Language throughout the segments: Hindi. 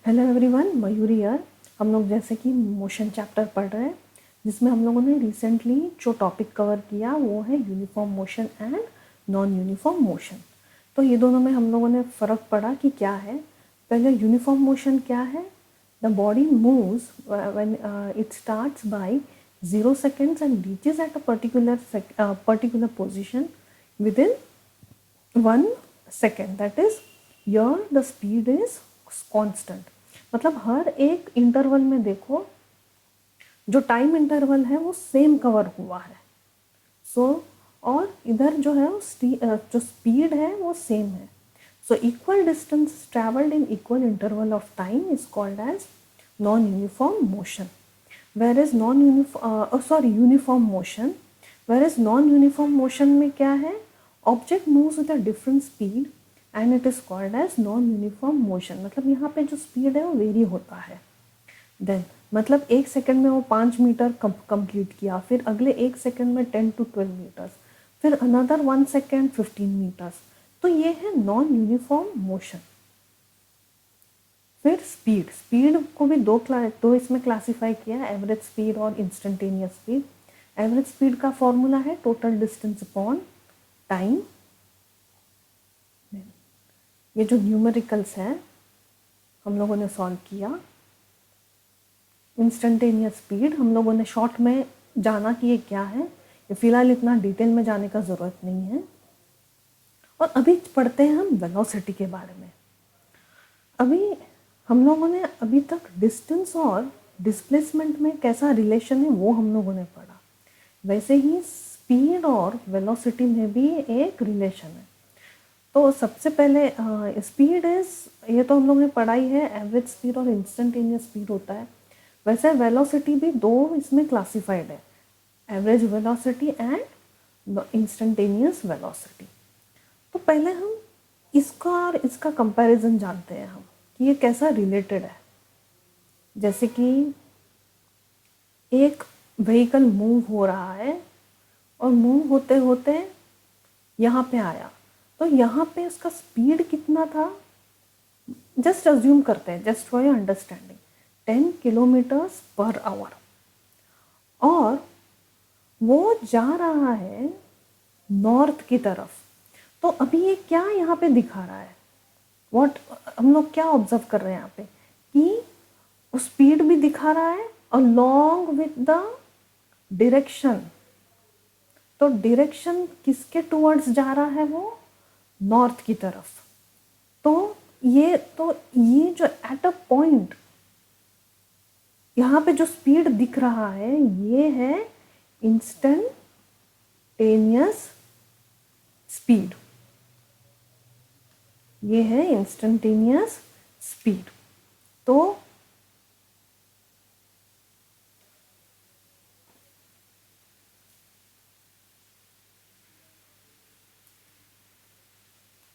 Hello everyone, Mayuri here. हम लोग जैसे कि मोशन चैप्टर पढ़ रहे हैं, जिसमें हम लोगों ने रिसेंटली जो टॉपिक कवर किया वो है uniform motion and non uniform motion. तो ये दोनों में हम लोगों ने फ़र्क पढ़ा कि क्या है। पहले यूनिफॉर्म मोशन क्या है? The body moves when it starts by 0 seconds and reaches at a particular position within 1 second. That is, here the speed is constant. मतलब हर एक इंटरवल में देखो जो टाइम इंटरवल है वो सेम कवर हुआ है। और इधर जो है जो स्पीड है वो सेम है। So equal distance travelled in equal interval of time is called as non uniform motion, whereas uniform motion. whereas non uniform motion में क्या है? Object moves with a different speed and it is called as non uniform motion. मतलब यहाँ पे जो स्पीड है वो वेरी होता है। देन मतलब 1 सेकंड में वो 5 मीटर कंप्लीट किया, फिर अगले 1 सेकंड में 10 to 12 मीटर्स, फिर अनदर 1 सेकंड 15 मीटर्स। तो ये है नॉन यूनिफॉर्म मोशन। फिर स्पीड को भी दो इसमें क्लासीफाई किया है, एवरेज स्पीड और इंस्टेंटेनियस स्पीड। एवरेज स्पीड का फॉर्मूला है टोटल डिस्टेंस अपॉन टाइम। ये जो न्यूमेरिकल्स हैं हम लोगों ने सॉल्व किया। इंस्टेंटेनियस स्पीड हम लोगों ने शॉर्ट में जाना कि ये क्या है, ये फिलहाल इतना डिटेल में जाने का ज़रूरत नहीं है। और अभी पढ़ते हैं हम वेलोसिटी के बारे में। अभी हम लोगों ने अभी तक डिस्टेंस और डिस्प्लेसमेंट में कैसा रिलेशन है वो हम लोगों ने पढ़ा। वैसे ही स्पीड और वेलोसिटी में भी एक रिलेशन है। तो सबसे पहले स्पीड ये तो हम लोगों ने पढ़ाई है, एवरेज स्पीड और इंस्टेंटेनियस स्पीड होता है। वैसे वेलोसिटी भी दो इसमें क्लासिफाइड है, average velocity and instantaneous velocity. तो पहले हम इसका और इसका कंपैरिजन जानते हैं हम कि ये कैसा रिलेटेड है। जैसे कि एक व्हीकल मूव हो रहा है और मूव होते होते यहाँ पे आया, तो यहाँ पे उसका स्पीड कितना था? जस्ट अज्यूम करते हैं, just for your understanding, 10 kilometres per hour. और वो जा रहा है नॉर्थ की तरफ। तो अभी ये क्या यहाँ पे दिखा रहा है? व्हाट हम लोग क्या ऑब्जर्व कर रहे हैं यहाँ पे कि स्पीड भी दिखा रहा है अलोंग विथ द डायरेक्शन। तो डायरेक्शन किसके टुवर्ड्स जा रहा है? वो नॉर्थ की तरफ। तो ये जो एट अ पॉइंट यहाँ पे जो स्पीड दिख रहा है ये है इंस्टेंटेनियस स्पीड। ये है इंस्टेंटेनियस स्पीड। तो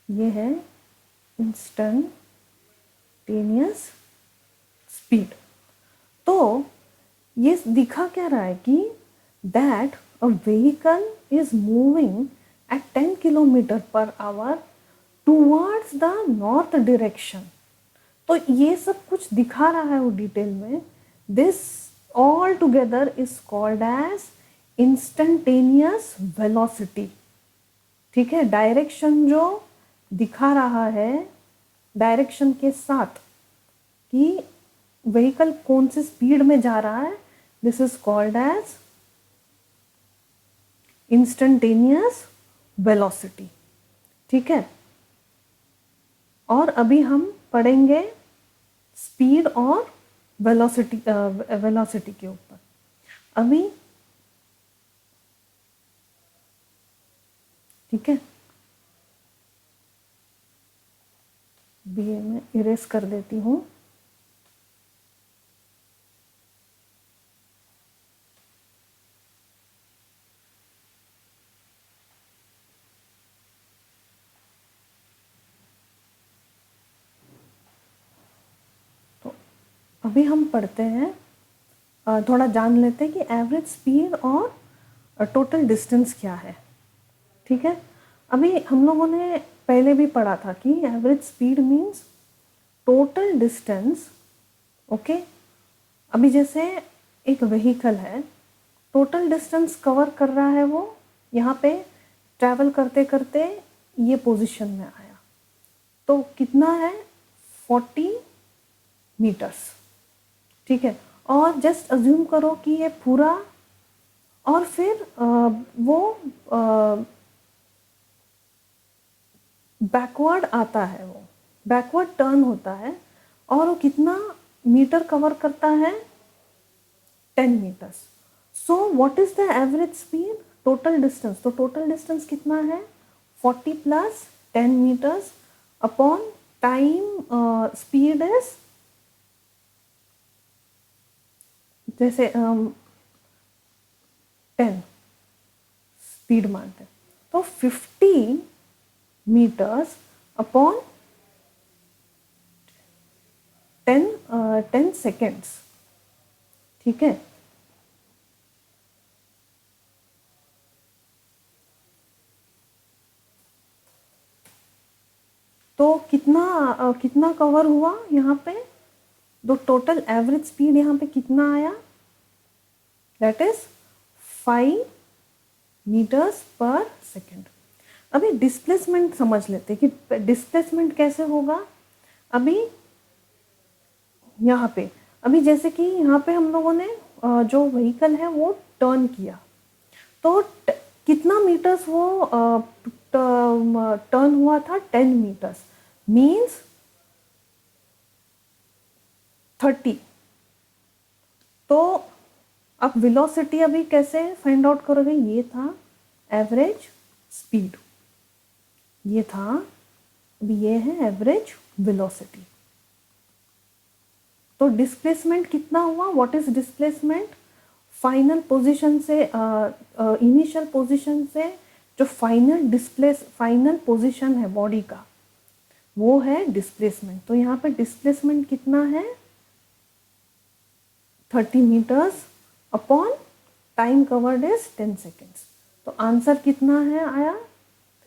ये है इंस्टेंटेनियस स्पीड। तो ये दिखा क्या रहा है कि that a vehicle is moving at 10 kilometre per hour towards the north direction. तो ये सब कुछ दिखा रहा है वो डिटेल में। This all together is called as instantaneous velocity. ठीक है, डायरेक्शन जो दिखा रहा है, डायरेक्शन के साथ कि व्हीकल कौन सी स्पीड में जा रहा है, this is called as instantaneous velocity. ठीक है, और अभी हम पढ़ेंगे स्पीड और वेलोसिटी के ऊपर। अभी ठीक है, अभी मैं इरेज कर देती हूँ। अभी हम पढ़ते हैं, थोड़ा जान लेते हैं कि एवरेज स्पीड और टोटल डिस्टेंस क्या है। ठीक है, अभी हम लोगों ने पहले भी पढ़ा था कि average speed means total distance okay. अभी जैसे एक व्हीकल है, टोटल डिस्टेंस कवर कर रहा है, वो यहाँ पे ट्रैवल करते करते ये पोजीशन में आया, तो कितना है 40 मीटर्स, ठीक है। और जस्ट अज्यूम करो कि ये पूरा, और फिर वो बैकवर्ड आता है, वो बैकवर्ड टर्न होता है, और वो कितना मीटर कवर करता है 10 metres. So what is the average speed, total distance, तो टोटल डिस्टेंस कितना है 40 plus 10 metres upon time speed is, जैसे 10 स्पीड मानते हैं, तो 50 मीटर्स अपॉन 10 सेकेंड्स, ठीक है। तो कितना कवर हुआ यहाँ पे, तो टोटल एवरेज स्पीड यहाँ पे कितना आया, that is 5 metres per second. अभी डिस्प्लेसमेंट समझ लेते कि डिस्प्लेसमेंट कैसे होगा। अभी यहाँ पे, अभी जैसे कि यहाँ पे हम लोगों ने जो व्हीकल है वो टर्न किया, तो कितना मीटर्स वो टर्न हुआ था, 10 मीटर्स, मीन्स 30। तो अब वेलोसिटी अभी कैसे फाइंड आउट करोगे, ये था एवरेज स्पीड, ये था, अभी ये है एवरेज वेलोसिटी। तो डिस्प्लेसमेंट कितना हुआ, what is displacement, final position से इनिशियल पोजीशन से जो फाइनल पोजीशन है बॉडी का, वो है डिस्प्लेसमेंट। तो यहाँ पे डिस्प्लेसमेंट कितना है 30 metres upon time covered is 10 seconds, तो आंसर कितना है आया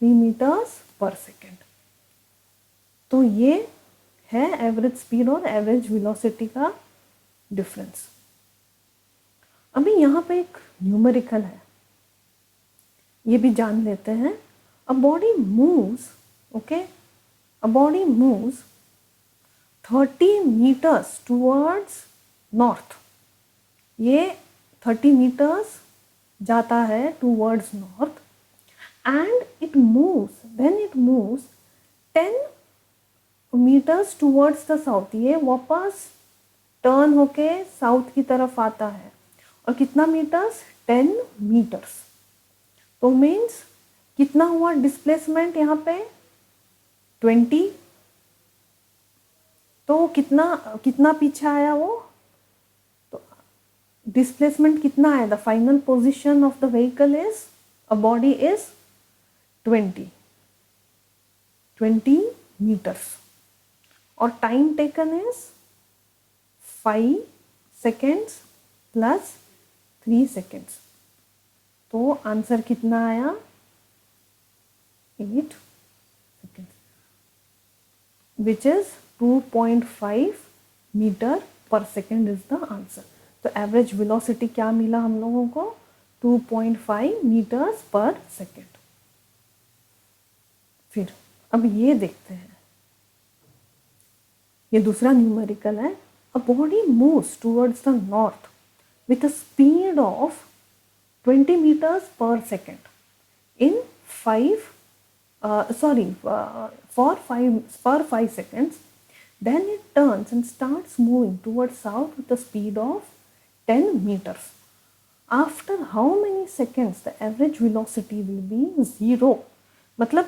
3 मीटर्स पर सेकेंड। तो ये है एवरेज स्पीड और एवरेज वेलोसिटी का डिफरेंस। अभी यहाँ पे एक न्यूमेरिकल है, ये भी जान लेते हैं। A body moves, okay, a body moves 30 metres towards north, ये 30 मीटर्स जाता है towards north, and it moves 10 metres towards the south, ये वापस टर्न होके साउथ की तरफ आता है, और कितना मीटर्स 10 मीटर्स। तो मीन्स कितना हुआ डिस्प्लेसमेंट यहाँ पे 20, तो कितना पीछे आया वो, तो डिस्प्लेसमेंट कितना आया, the final position of the vehicle is, a body is 20 meters, और time taken is 5 seconds plus 3 seconds, तो आंसर कितना आया 8 seconds, which is 2.5 meter per second is the answer. तो एवरेज वेलोसिटी क्या मिला हम लोगों को 2.5 मीटर्स पर सेकेंड। फिर अब ये देखते हैं, ये दूसरा न्यूमेरिकल है। अ body moves towards the north with a speed of 20 meters per second in 5 seconds, then it turns and starts moving towards south with a speed of 10 meters. After how many seconds the average velocity will be 0? मतलब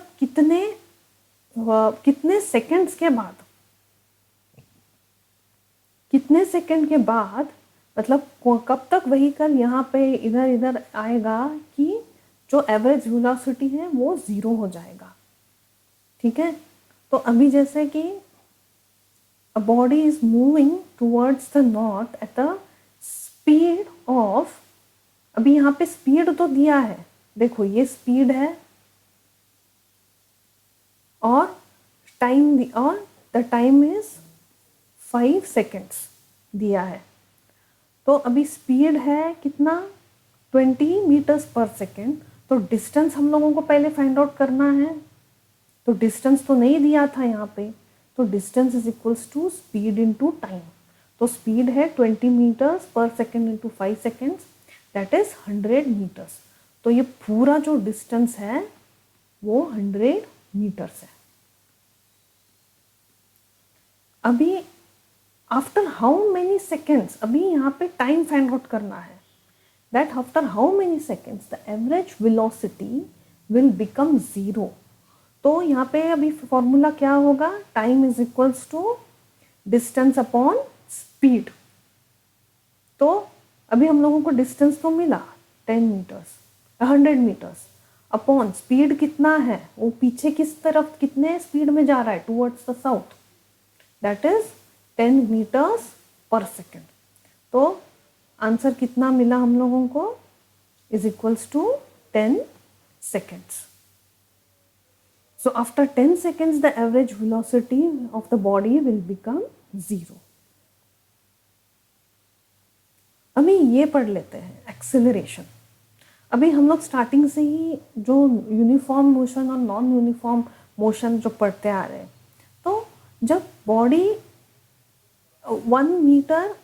कितने सेकेंड्स के बाद, कितने सेकंड के बाद, मतलब कब तक व्हीकल यहाँ पे इधर इधर आएगा कि जो एवरेज वेलोसिटी है वो 0 हो जाएगा, ठीक है। तो अभी जैसे कि अ body is moving towards the north at the speed of, अभी यहाँ पे स्पीड तो दिया है, देखो ये स्पीड है, और द टाइम इज 5 seconds, दिया है। तो अभी स्पीड है कितना 20 मीटर्स पर सेकेंड। तो डिस्टेंस हम लोगों को पहले फाइंड आउट करना है। तो डिस्टेंस तो नहीं दिया था यहाँ पे, तो distance is equals to speed into time. तो स्पीड है 20 metres per second into 5 seconds, that is 100 metres. तो ये पूरा जो डिस्टेंस है वो 100 मीटर्स है। अभी आफ्टर हाउ मेनी सेकेंड्स, अभी यहाँ पे टाइम फाइंड आउट करना है, that after how many seconds the average velocity will become 0। तो यहाँ पे अभी फॉर्मूला क्या होगा, time is equals to distance upon speed. तो अभी हम लोगों को डिस्टेंस तो मिला 10 मीटर्स 100 मीटर्स अपॉन स्पीड कितना है, वो पीछे किस तरफ कितने स्पीड में जा रहा है, towards the south, that is 10 metres per second. तो आंसर कितना मिला हम लोगों को, is equals to 10 seconds. So after 10 seconds the average velocity of the body will become 0. अभी ये पढ़ लेते हैं एक्सेलरेशन। अभी हम लोग स्टार्टिंग से ही जो यूनिफॉर्म मोशन और नॉन यूनिफॉर्म मोशन जो पढ़ते आ रहे हैं, तो जब बॉडी 1 मीटर,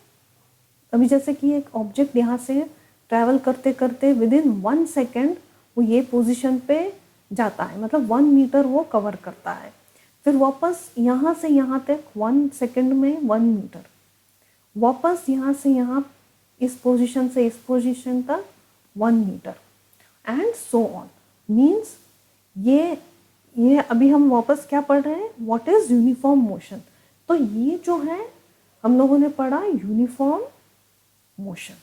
अभी जैसे कि एक ऑब्जेक्ट यहाँ से ट्रैवल करते करते विद इन 1 सेकेंड वो ये पोजीशन पे जाता है, मतलब 1 मीटर वो कवर करता है, फिर वापस यहाँ से यहाँ तक 1 सेकेंड में 1 मीटर, वापस यहाँ से यहाँ इस पोजीशन से इस पोजीशन तक 1 metre and so on. Means ये अभी हम वापस क्या पढ़ रहे हैं, व्हाट इज यूनिफॉर्म मोशन। तो ये जो है हम लोगों ने पढ़ा यूनिफॉर्म मोशन।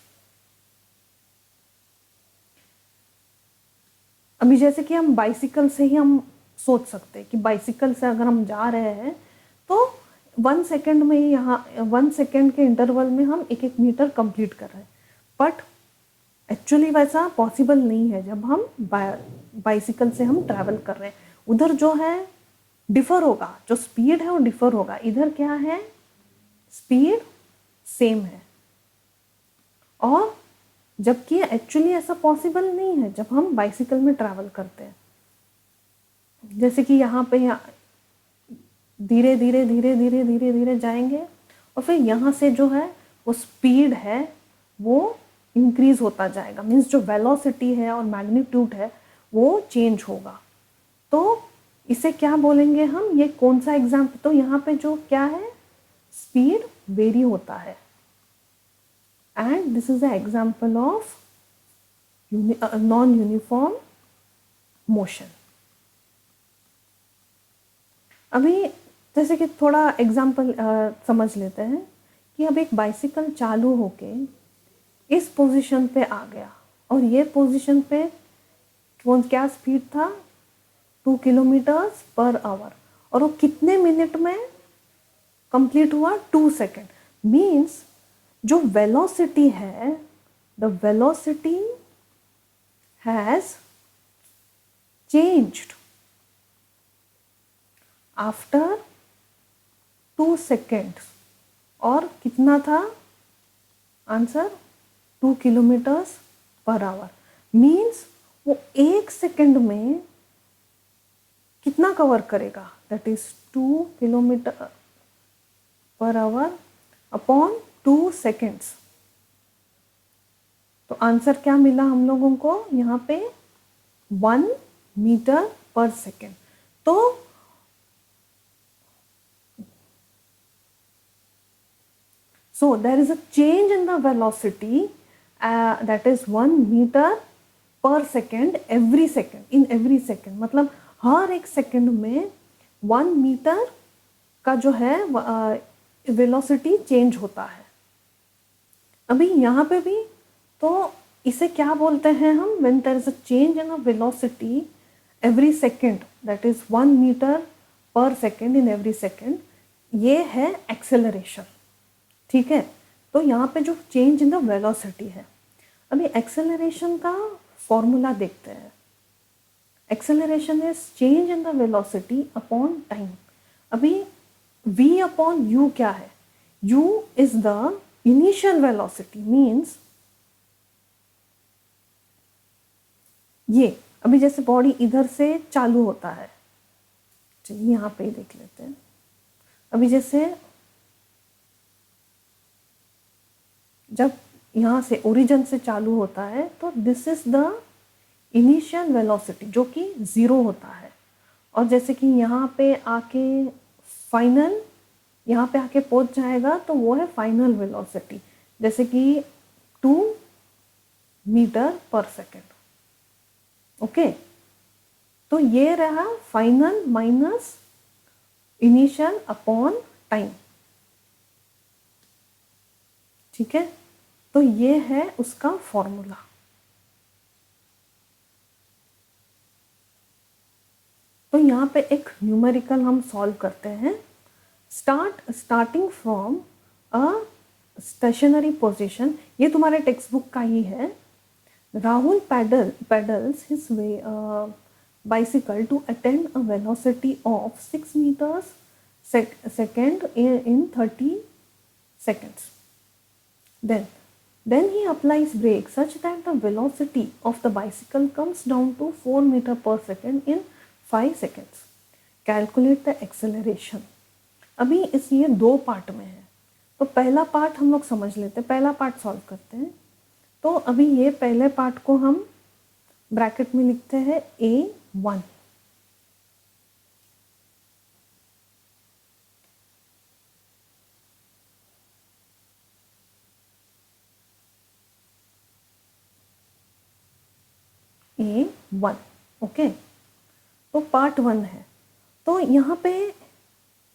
अभी जैसे कि हम बाइसिकल से ही हम सोच सकते हैं कि बाइसिकल से अगर हम जा रहे हैं तो 1 सेकेंड में यहाँ 1 सेकेंड के इंटरवल में हम 1-1 मीटर कंप्लीट कर रहे हैं, बट एक्चुअली वैसा पॉसिबल नहीं है। जब हम बाइसिकल से हम ट्रैवल कर रहे हैं, उधर जो है डिफर होगा, जो स्पीड है वो डिफर होगा, इधर क्या है स्पीड सेम है। और जबकि एक्चुअली ऐसा पॉसिबल नहीं है जब हम बाइसिकल में ट्रैवल करते हैं। जैसे कि यहाँ पे धीरे धीरे धीरे धीरे धीरे धीरे जाएंगे और फिर यहाँ से जो है वो स्पीड है वो इंक्रीज होता जाएगा, मीन्स जो वेलोसिटी है और मैग्नीट्यूड है वो चेंज होगा। तो इसे क्या बोलेंगे हम, ये कौन सा एग्जाम्पल, तो यहाँ पे जो क्या है स्पीड वेरी होता है, and this is an example of non-uniform motion. अभी जैसे कि थोड़ा एग्जाम्पल समझ लेते हैं कि अब एक बाइसिकल चालू होके इस पोजीशन पे आ गया और ये पोजीशन पे वो क्या स्पीड था 2 किलोमीटर्स पर आवर, और वो कितने मिनट में कंप्लीट हुआ 2 सेकेंड। मीन्स जो वेलोसिटी है, the velocity has changed after 2 seconds. और कितना था answer 2 kilometres per hour. Means वो 1 सेकेंड में कितना कवर करेगा, that is 2 kilometre per hour upon 2 seconds. तो आंसर क्या मिला हम लोगों को यहाँ पे 1 metre per second. So there is a change in the velocity that is 1 meter per second every second, in every second, मतलब हर एक सेकेंड में 1 मीटर का जो है वेलोसिटी चेंज होता है। अभी यहाँ पे भी तो इसे क्या बोलते हैं हम, when there is a change in a velocity every second, that is 1 metre per second in every second, ये है एक्सेलरेशन। ठीक है, तो यहाँ पे जो चेंज इन द वेलोसिटी है। अभी एक्सेलरेशन का फॉर्मूला देखते हैं। Acceleration is change in the velocity upon time. अभी v अपॉन u क्या है, u is the initial velocity means ये अभी जैसे बॉडी इधर से चालू होता है, चलिए यहाँ पे ही देख लेते हैं। अभी जैसे जब यहाँ से ओरिजिन से चालू होता है तो this is the initial velocity जो कि 0 होता है, और जैसे कि यहाँ पे आके फाइनल यहाँ पे आके पहुँच जाएगा तो वो है फाइनल वेलोसिटी, जैसे कि 2 मीटर पर सेकेंड। ओके, तो ये रहा final minus initial upon time. ठीक है, तो ये है उसका फॉर्मूला। तो यहाँ पे एक न्यूमेरिकल हम सॉल्व करते हैं। Starting from a stationary position, ये तुम्हारे टेक्स्ट बुक का ही है। Rahul pedals his bicycle to attain a velocity of 6 meters second in 30 seconds. Then he applies brakes such that the velocity of the bicycle comes down to 4 meter per second in 5 seconds. Calculate the acceleration. अभी इस ये 2 पार्ट में है, तो पहला पार्ट हम लोग समझ लेते हैं, पहला पार्ट सॉल्व करते हैं। तो अभी ये पहले पार्ट को हम ब्रैकेट में लिखते हैं A1। A1 ओके, तो पार्ट 1 है। तो यहाँ पे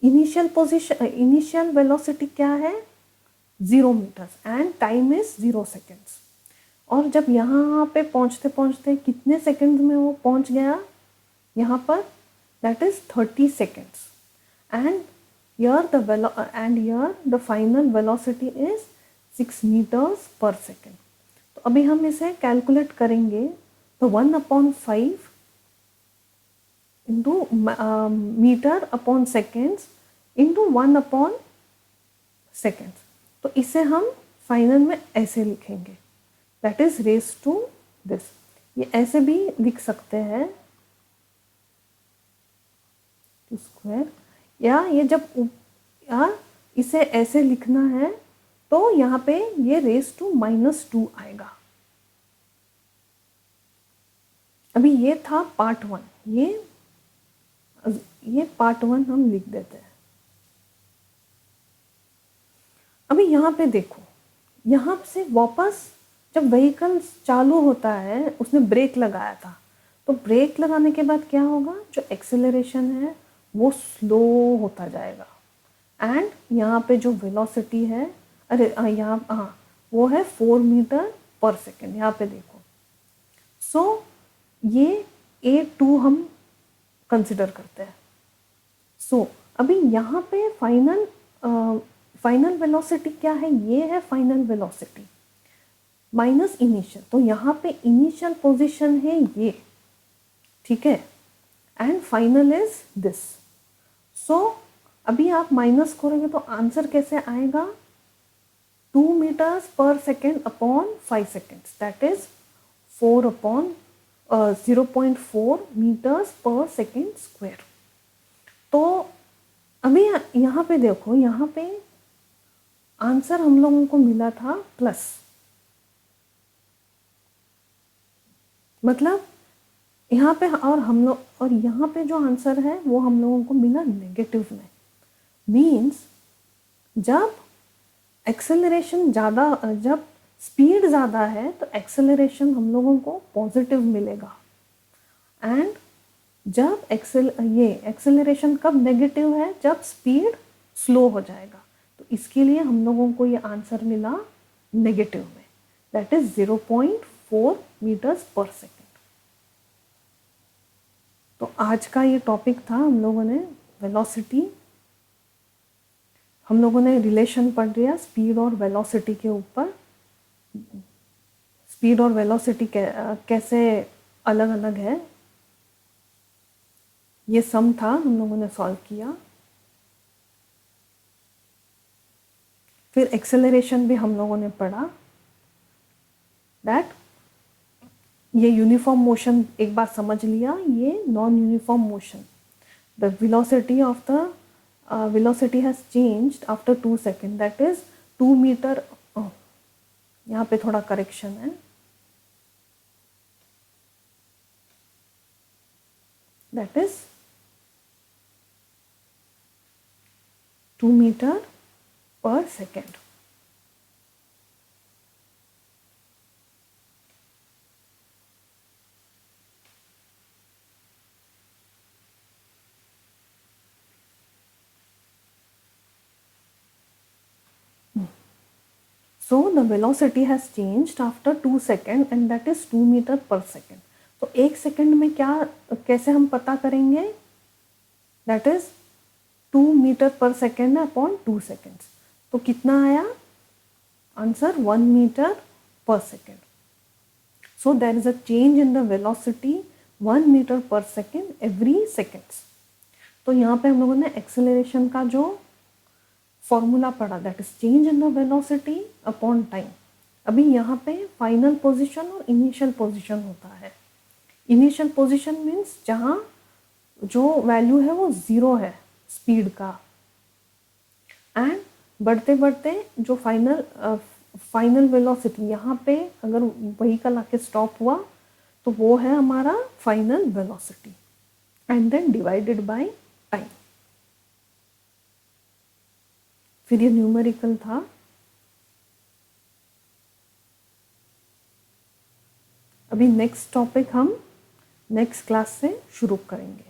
इनिशियल वेलोसिटी क्या है 0 metres and time is 0 seconds. और जब यहाँ पे पहुँचते पहुँचते कितने सेकंड में वो पहुँच गया यहाँ पर, that is 30 seconds and here the final velocity is 6 meters per second। तो अभी हम इसे कैलकुलेट करेंगे, तो 1/5 into meter upon seconds into 1/सेकेंड्स। तो इसे हम फाइनल में ऐसे लिखेंगे, that is raise to this. ये ऐसे भी लिख सकते हैं स्क्वायर, या ये जब इसे ऐसे लिखना है तो यहाँ पे ये रेज टू -2 आएगा। अभी ये था पार्ट 1, ये पार्ट 1 हम लिख देते हैं। अभी यहाँ पे देखो, यहाँ से वापस जब व्हीकल चालू होता है, उसने ब्रेक लगाया था, तो ब्रेक लगाने के बाद क्या होगा, जो एक्सेलरेशन है वो स्लो होता जाएगा एंड यहाँ पे जो वेलोसिटी है, अरे यहाँ वो है 4 मीटर पर सेकेंड। यहाँ पे देखो, सो ये A2 हम कंसिडर करते हैं। सो अभी यहाँ पे फाइनल वेलोसिटी क्या है, ये है फाइनल वेलोसिटी माइनस इनिशियल। तो यहाँ पे इनिशियल पोजीशन है ये, ठीक है, एंड फाइनल इज दिस। सो अभी आप माइनस करोगे तो आंसर कैसे आएगा, 2 metres per second upon 5 seconds, that is 0.4 metres per second square. तो अभी यहाँ पे देखो, यहाँ पे आंसर हम लोगों को मिला था प्लस, मतलब यहाँ पे, और हम लोग, और यहाँ पे जो आंसर है वो हम लोगों को मिला नेगेटिव में। मीन्स जब एक्सेलरेशन ज़्यादा, जब स्पीड ज़्यादा है तो एक्सेलरेशन हम लोगों को पॉजिटिव मिलेगा, एंड जब एक्सेलरेशन कब नेगेटिव है, जब स्पीड स्लो हो जाएगा। तो इसके लिए हम लोगों को ये आंसर मिला नेगेटिव में, that is 0.4 metres per second. तो आज का ये टॉपिक था, हम लोगों ने वेलोसिटी, हम लोगों ने रिलेशन पढ़ लिया स्पीड और वेलोसिटी के ऊपर। स्पीड और वेलोसिटी कैसे अलग अलग है, ये सम था, हम लोगों ने सॉल्व किया। फिर एक्सेलरेशन भी हम लोगों ने पढ़ा, दैट ये यूनिफॉर्म मोशन एक बार समझ लिया, ये non uniform motion. The velocity of the velocity has changed after 2 seconds, that is 2 metre. यहाँ पे थोड़ा करेक्शन है, that is 2 metre per second. So the velocity has changed after 2 seconds and that is 2 metre per second. तो एक सेकेंड में क्या, कैसे हम पता करेंगे, that is 2 metre per second upon 2 seconds. तो कितना आया answer, 1 metre per second. So there is a change in the velocity 1 metre per second every seconds. तो यहाँ पे हम लोगों ने एक्सेलरेशन का जो फॉर्मूला पढ़ा, that is change in the velocity upon time. अभी यहाँ पे फाइनल पोजीशन और इनिशियल पोजीशन होता है। इनिशियल पोजीशन मीन्स जहाँ जो वैल्यू है वो 0 है स्पीड का, एंड बढ़ते बढ़ते जो फाइनल वेलोसिटी, यहाँ पे अगर व्हीकल आके स्टॉप हुआ तो वो है हमारा final velocity, and then divided by time. फिर ये न्यूमेरिकल था। अभी नेक्स्ट टॉपिक हम नेक्स्ट क्लास से शुरू करेंगे।